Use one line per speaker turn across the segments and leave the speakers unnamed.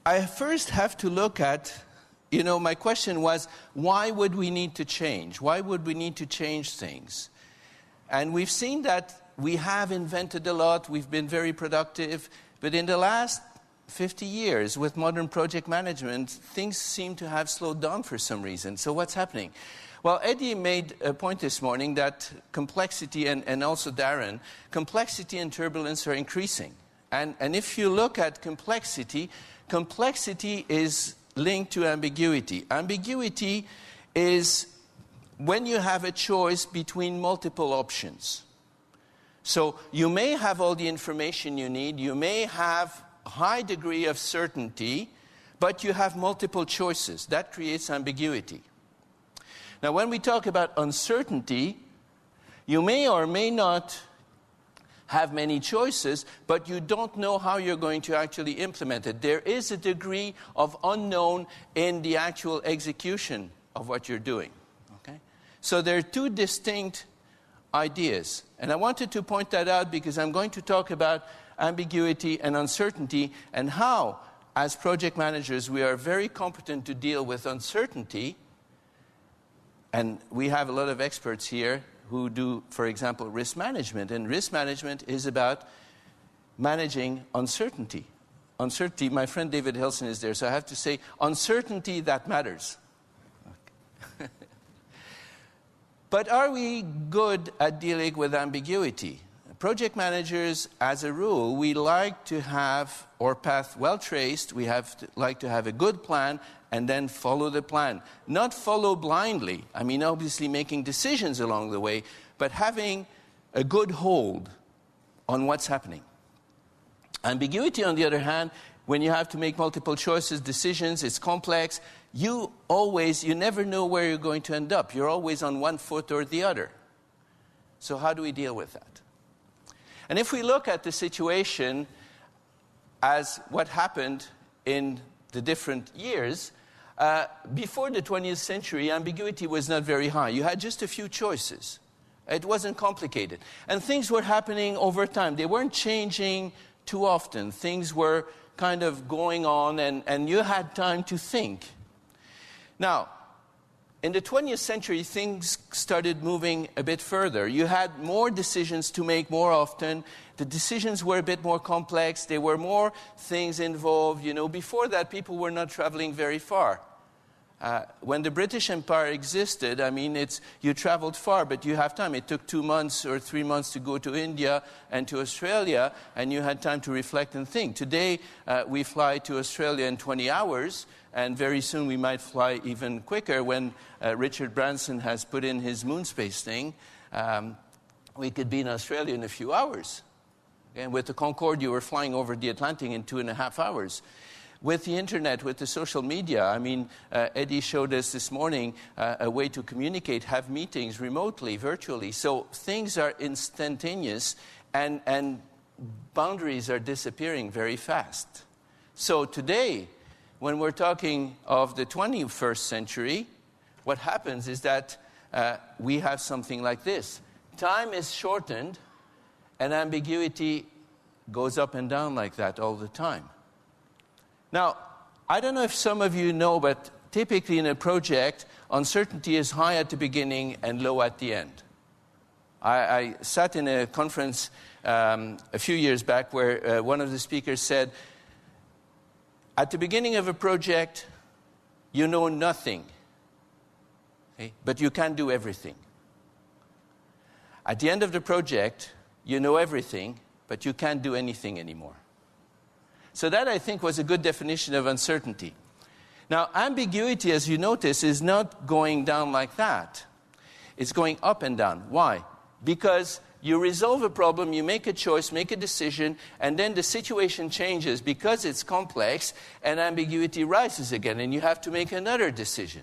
I first have to look at, my question was, why would we need to change? Why would we need to change things? And we've seen that we have invented a lot, we've been very productive, but in the last 50 years with modern project management, things seem to have slowed down for some reason. So what's happening? Well, Eddie made a point this morning that complexity, and also Darren, complexity and turbulence are increasing. And if you look at complexity is linked to ambiguity. Ambiguity is when you have a choice between multiple options. So you may have all the information you need, you may have a high degree of certainty, but you have multiple choices. That creates ambiguity. Now, when we talk about uncertainty, you may or may not have many choices, but you don't know how you're going to actually implement it. There is a degree of unknown in the actual execution of what you're doing. Okay? So there are two distinct ideas. And I wanted to point that out because I'm going to talk about ambiguity and uncertainty and how, as project managers, we are very competent to deal with uncertainty. And we have a lot of experts here who do, for example, risk management. And risk management is about managing uncertainty. Uncertainty, my friend David Hilson is there, so I have to say, uncertainty that matters. Okay. But are we good at dealing with ambiguity? Project managers, as a rule, we like to have our path well traced. We like to have a good plan and then follow the plan. Not follow blindly. I mean, obviously making decisions along the way, but having a good hold on what's happening. Ambiguity, on the other hand, when you have to make multiple choices, decisions, it's complex. You never know where you're going to end up. You're always on one foot or the other. So how do we deal with that? And if we look at the situation as what happened in the different years, before the 20th century, ambiguity was not very high. You had just a few choices. It wasn't complicated. And things were happening over time. They weren't changing too often. Things were kind of going on, and you had time to think. Now, in the 20th century, things started moving a bit further. You had more decisions to make more often. The decisions were a bit more complex. There were more things involved. Before that, people were not traveling very far. When the British Empire existed, you traveled far, but you have time. It took 2 months or 3 months to go to India and to Australia, and you had time to reflect and think. Today, we fly to Australia in 20 hours, and very soon we might fly even quicker when Richard Branson has put in his moon space thing. We could be in Australia in a few hours. And with the Concorde, you were flying over the Atlantic in 2.5 hours. With the internet, with the social media, Eddie showed us this morning a way to communicate, have meetings remotely, virtually. So things are instantaneous, and boundaries are disappearing very fast. So today, when we're talking of the 21st century, what happens is that we have something like this. Time is shortened, and ambiguity goes up and down like that all the time. Now, I don't know if some of you know, but typically in a project, uncertainty is high at the beginning and low at the end. I sat in a conference a few years back where one of the speakers said, at the beginning of a project, you know nothing, okay? But you can do everything. At the end of the project, you know everything, but you can't do anything anymore. So that, I think, was a good definition of uncertainty. Now, ambiguity, as you notice, is not going down like that. It's going up and down. Why? Because you resolve a problem, you make a choice, make a decision, and then the situation changes because it's complex, and ambiguity rises again, and you have to make another decision.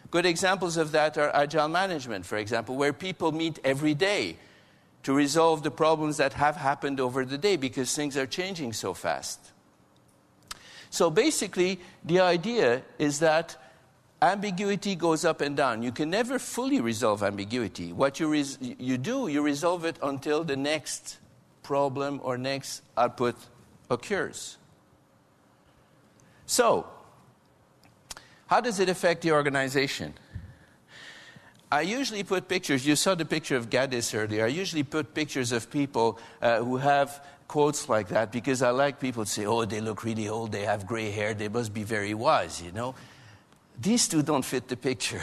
Good examples of that are agile management, for example, where people meet every day to resolve the problems that have happened over the day because things are changing so fast. So basically, the idea is that ambiguity goes up and down. You can never fully resolve ambiguity. What you resolve it until the next problem or next output occurs. So, how does it affect the organization? I usually put pictures, you saw the picture of Gaddis earlier, I usually put pictures of people who have quotes like that because I like people to say, oh, they look really old, they have gray hair, they must be very wise, you know. These two don't fit the picture.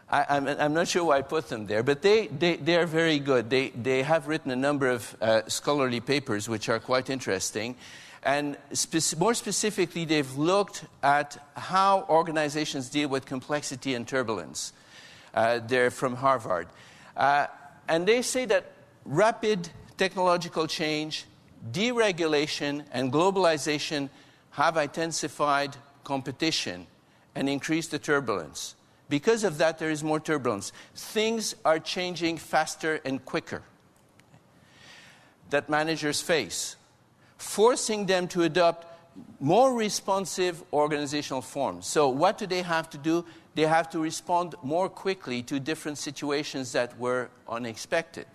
I'm not sure why I put them there, but they are very good. They have written a number of scholarly papers which are quite interesting. And more specifically, they've looked at how organizations deal with complexity and turbulence. They're from Harvard. And they say that rapid technological change, deregulation, and globalization have intensified competition and increased the turbulence. Because of that, there is more turbulence. Things are changing faster and quicker that managers face, forcing them to adopt more responsive organizational forms. So what do they have to do? They have to respond more quickly to different situations that were unexpected.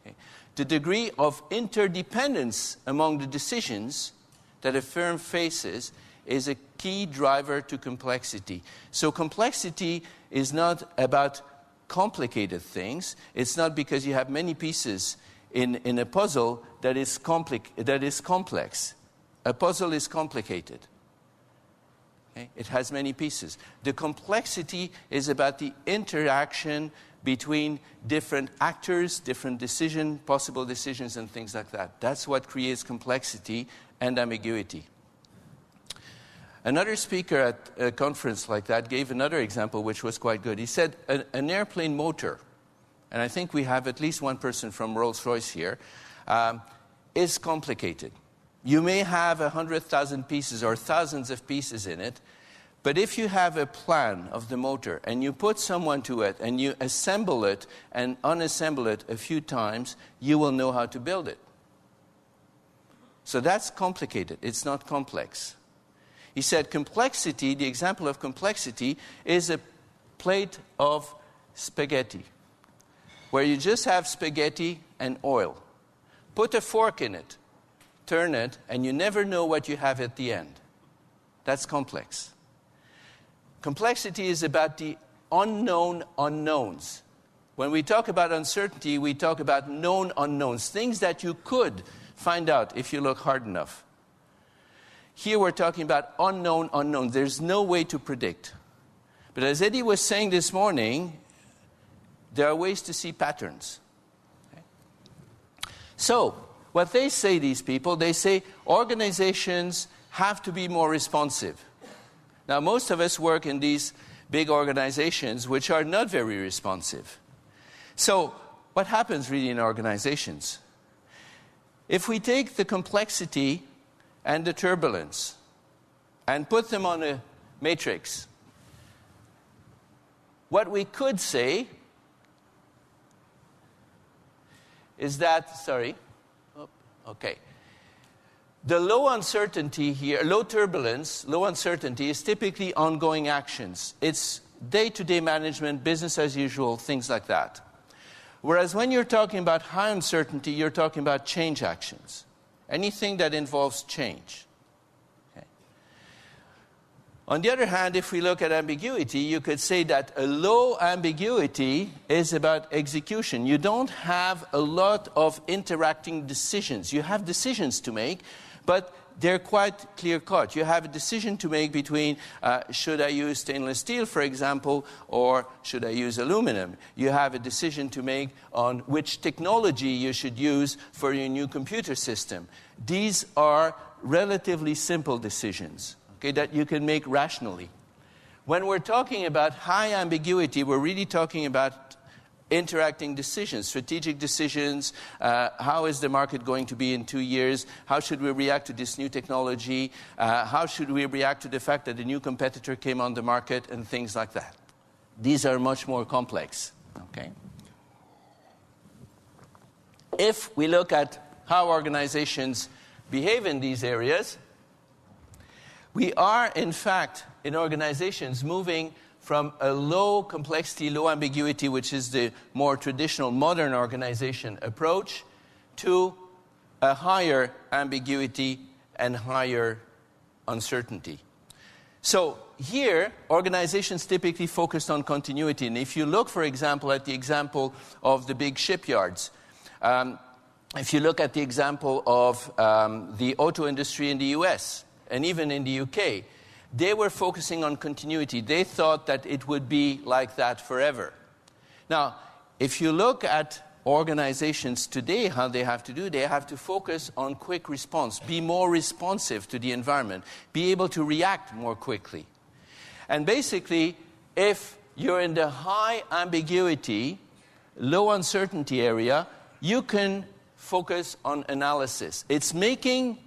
Okay. The degree of interdependence among the decisions that a firm faces is a key driver to complexity. So complexity is not about complicated things. It's not because you have many pieces in a puzzle that is complex. A puzzle is complicated. Okay? It has many pieces. The complexity is about the interaction between different actors, different possible decisions, and things like that. That's what creates complexity and ambiguity. Another speaker at a conference like that gave another example which was quite good. He said an airplane motor, and I think we have at least one person from Rolls-Royce here, is complicated. You may have 100,000 pieces or thousands of pieces in it, but if you have a plan of the motor and you put someone to it and you assemble it and unassemble it a few times, you will know how to build it. So that's complicated. It's not complex. He said complexity, the example of complexity, is a plate of spaghetti, where you just have spaghetti and oil. Put a fork in it, turn it, and you never know what you have at the end. That's complex. Complexity is about the unknown unknowns. When we talk about uncertainty, we talk about known unknowns, things that you could find out if you look hard enough. Here we're talking about unknown unknowns. There's no way to predict. But as Eddie was saying this morning, there are ways to see patterns. Okay? So, what they say, these people, they say organizations have to be more responsive. Now, most of us work in these big organizations which are not very responsive. So, what happens really in organizations? If we take the complexity and the turbulence and put them on a matrix, what we could say is that, the low uncertainty here, low turbulence, low uncertainty is typically ongoing actions. It's day-to-day management, business as usual, things like that. Whereas when you're talking about high uncertainty, you're talking about change actions. Anything that involves change. Okay. On the other hand, if we look at ambiguity, you could say that a low ambiguity is about execution. You don't have a lot of interacting decisions. You have decisions to make, but they're quite clear-cut. You have a decision to make between should I use stainless steel, for example, or should I use aluminum. You have a decision to make on which technology you should use for your new computer system. These are relatively simple decisions, okay, that you can make rationally. When we're talking about high ambiguity, we're really talking about interacting decisions, strategic decisions. How is the market going to be in 2 years? How should we react to this new technology? How should we react to the fact that a new competitor came on the market and things like that? These are much more complex. Okay. If we look at how organizations behave in these areas, we are, in fact, in organizations moving from a low complexity, low ambiguity, which is the more traditional modern organization approach, to a higher ambiguity and higher uncertainty. So here, organizations typically focused on continuity. And if you look, for example, at the example of the big shipyards, if you look at the example of the auto industry in the US and even in the UK, they were focusing on continuity. They thought that it would be like that forever. Now, if you look at organizations today, how they have to focus on quick response, be more responsive to the environment, be able to react more quickly. And basically, if you're in the high ambiguity, low uncertainty area, you can focus on analysis. It's making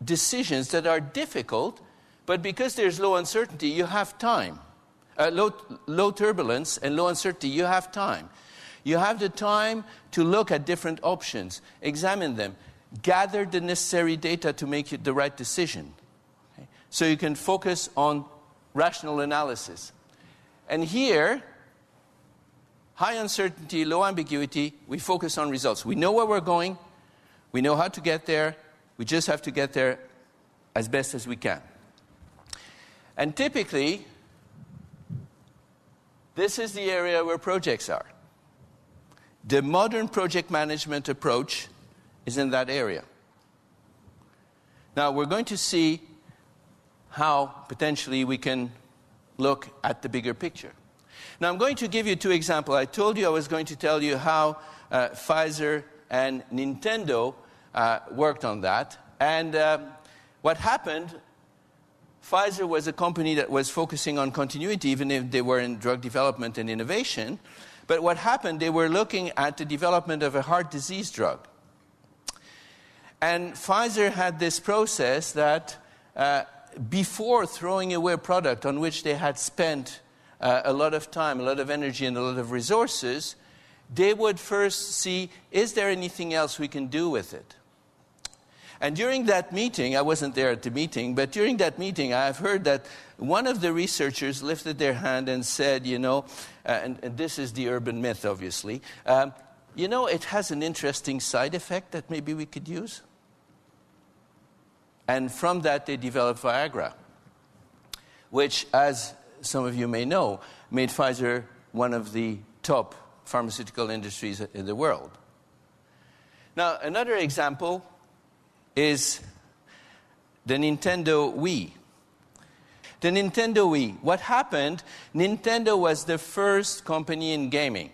decisions that are difficult, but because there's low uncertainty, you have time. Low turbulence and low uncertainty, you have time. You have the time to look at different options, examine them, gather the necessary data to make the right decision. Okay? So you can focus on rational analysis. And here, high uncertainty, low ambiguity, we focus on results. We know where we're going. We know how to get there. We just have to get there as best as we can. And typically, this is the area where projects are. The modern project management approach is in that area. Now, we're going to see how potentially we can look at the bigger picture. Now, I'm going to give you two examples. I told you I was going to tell you how Pfizer and Nintendo worked on that. And what happened, Pfizer was a company that was focusing on continuity, even if they were in drug development and innovation. But what happened, they were looking at the development of a heart disease drug. And Pfizer had this process that before throwing away a product on which they had spent a lot of time, a lot of energy, and a lot of resources, they would first see, is there anything else we can do with it? And during that meeting, I wasn't there at the meeting, but during that meeting, I've heard that one of the researchers lifted their hand and said, and this is the urban myth, obviously, it has an interesting side effect that maybe we could use. And from that, they developed Viagra, which, as some of you may know, made Pfizer one of the top pharmaceutical industries in the world. Now, another example is the Nintendo Wii. The Nintendo Wii. What happened, Nintendo was the first company in gaming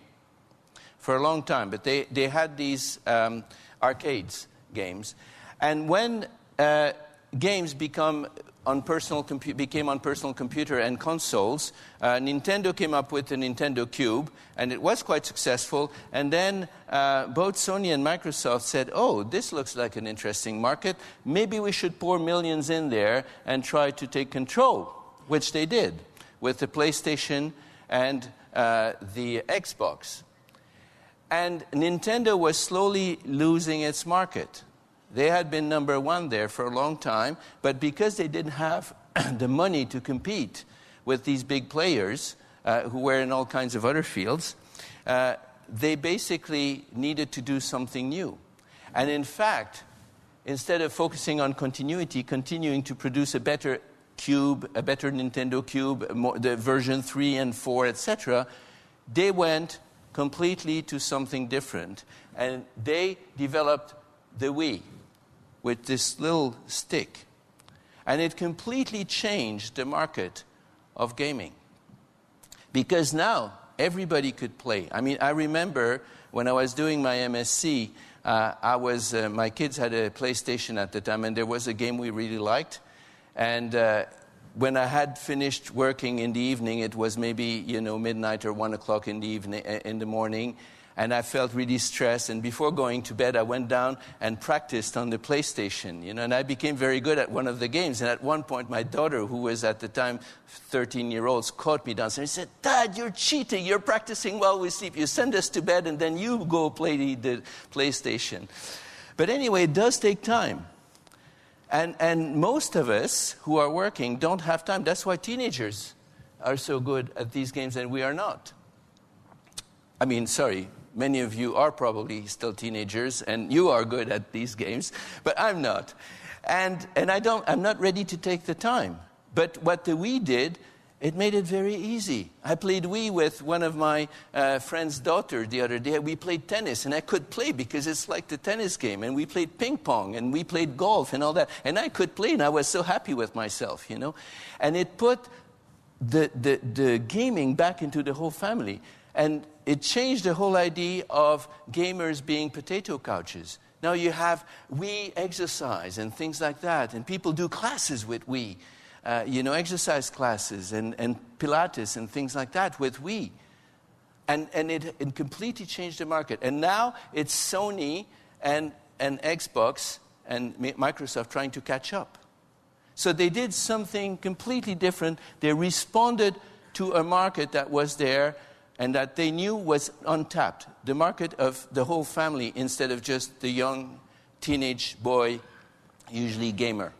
for a long time, but they had these arcades games. And when games became on personal computer and consoles, Nintendo came up with the Nintendo Cube, and it was quite successful. And then both Sony and Microsoft said, oh, this looks like an interesting market. Maybe we should pour millions in there and try to take control, which they did with the PlayStation and the Xbox. And Nintendo was slowly losing its market. They had been number one there for a long time, but because they didn't have the money to compete with these big players who were in all kinds of other fields, they basically needed to do something new. And in fact, instead of focusing on continuity, continuing to produce a better Cube, a better Nintendo Cube, the version 3 and 4, etc., they went completely to something different. And they developed the Wii with this little stick. And it completely changed the market of gaming. Because now everybody could play. I mean, I remember when I was doing my MSc, my kids had a PlayStation at the time, and there was a game we really liked. And when I had finished working in the evening, it was maybe, midnight or 1 o'clock in the morning. And I felt really stressed. And before going to bed, I went down and practiced on the PlayStation, and I became very good at one of the games. And at one point, my daughter, who was at the time 13-year-old, caught me downstairs and said, Dad, you're cheating. You're practicing while we sleep. You send us to bed, and then you go play the PlayStation. But anyway, it does take time. And most of us who are working don't have time. That's why teenagers are so good at these games, and we are not. I mean, sorry. Many of you are probably still teenagers, and you are good at these games, but I'm not. And I'm not ready to take the time. But what the Wii did, it made it very easy. I played Wii with one of my friend's daughter the other day. We played tennis, and I could play because it's like the tennis game. And we played ping pong, and we played golf and all that. And I could play, and I was so happy with myself, you know. And it put the gaming back into the whole family. And it changed the whole idea of gamers being potato couches. Now you have Wii exercise and things like that. And people do classes with Wii. Exercise classes and Pilates and things like that with Wii. And it completely changed the market. And now it's Sony and Xbox and Microsoft trying to catch up. So they did something completely different. They responded to a market that was there and that they knew was untapped. The market of the whole family instead of just the young teenage boy, usually gamer.